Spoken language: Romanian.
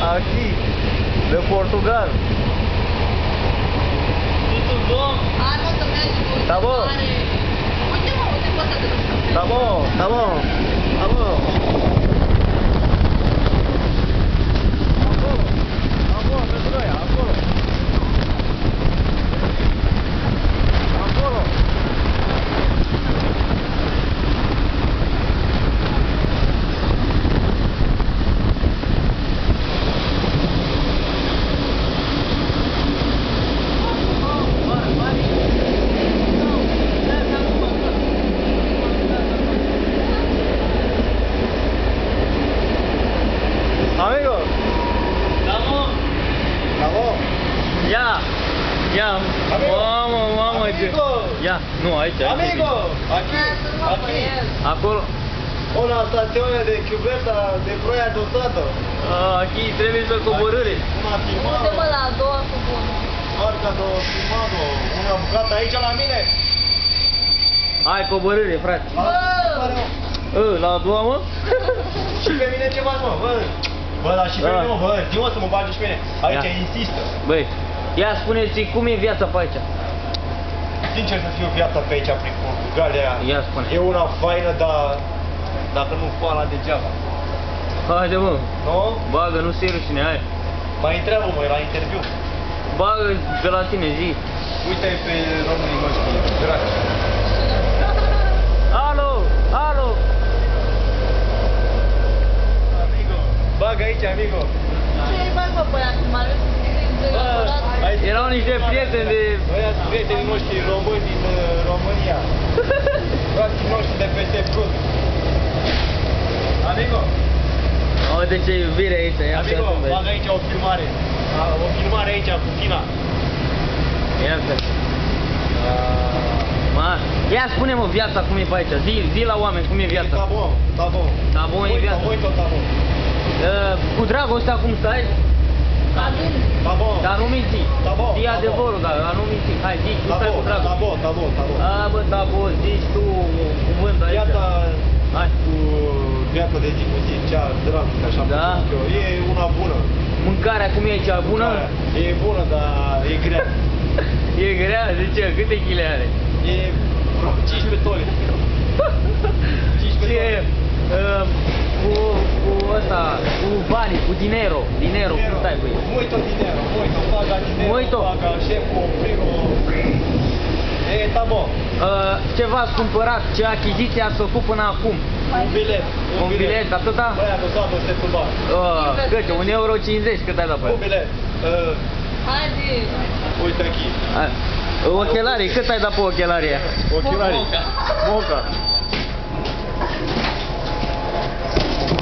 Aqui, de Portugal. Tudo bom? Ah, não, também. Tá bom? Uite, poate de răspuns. Tá bom, tá bom. Tá bom. Acolo, pentru noi, acolo. Acolo. Amigo, Da, mă. tá bom? Ia! Ia! Amigo! Mamă! Amigo! Ia! Nu, aici. Amigo, aqui, aqui. Acolo. Una stazione de chiuveta de proia dosată. Aici trebuie să coborâre. Una Unde mă, filmată, la a doua cu bună. marca de filmată, una bucată aici la mine. Hai, coborâre, frate. La a doua, mă? Și pe mine ce faci, mă? Bă, bă, dar și pe Da. mine, mă, bă, zi-mă să mă bagi și pe mine. Aici Ia. insistă. Băi, ia spuneți cum e viața pe aici? Sincer să fiu, viața pe aici, prin Portugalia, Ia spune. e una faină, dar dacă nu foala degeaba. Haide, mă. Nu? Bagă, nu se rușine, hai. Mai întreabă, mă, la interviu. Bagă de la tine, zi. Uite pe românii noștri, dragi. Alo! Alo! Amigo, bagă aici, amigo. Ce ai bani, mă, băiat? M-a ales de Hai, Erau niște prieteni de... Ăia sunt prietenii noștri români din România. Frații noștri de peste Prut. Amigo, Uite ce iubire aici, ia să amigo, vezi. bagă aici o filmare. O filmare aici cu Tina. Ia să Ma, ia spune-mă viața cum e pe aici, zi la oameni cum e viața. Tá bom, tá bom. Da bun e viața. Muito, tá bom. Cu dragostea cum stai? La bine. Tá bom. Dar nu minți. Da bun, Zi da adevărul, dar nu minți. Hai, zi, tu Tá stai bom, cu tá dragoste. bom, tá bom, tá bom. A, bă, da, bun, zici tu un cuvânt aici. Viața Hai. cu viața de zi cu zi, cea dragostea, așa Da. cum zic eu, e una bună. Mâncarea cum e aici, bună? E bună, dar e grea. E grea, zice, câte chile are? E vreo 15 tone. 15 Ce, tone. cu ăsta, cu banii, cu dinero, cum stai cu ei? Muito dinero, muito. Paga dinero, Muito. paga șeful, primul. E, tá bom. Ce v-ați cumpărat, ce achiziție ați făcut până acum? Un bilet. Un bilet, atâta? Băia, că s-a dus de bani. Cât? 1,50 €, cât ai dat pe Un bilet. Haide. Uite aici. el? Ochelarii, cât ai dat pe ochelarii aia? Ochelarii. Moca.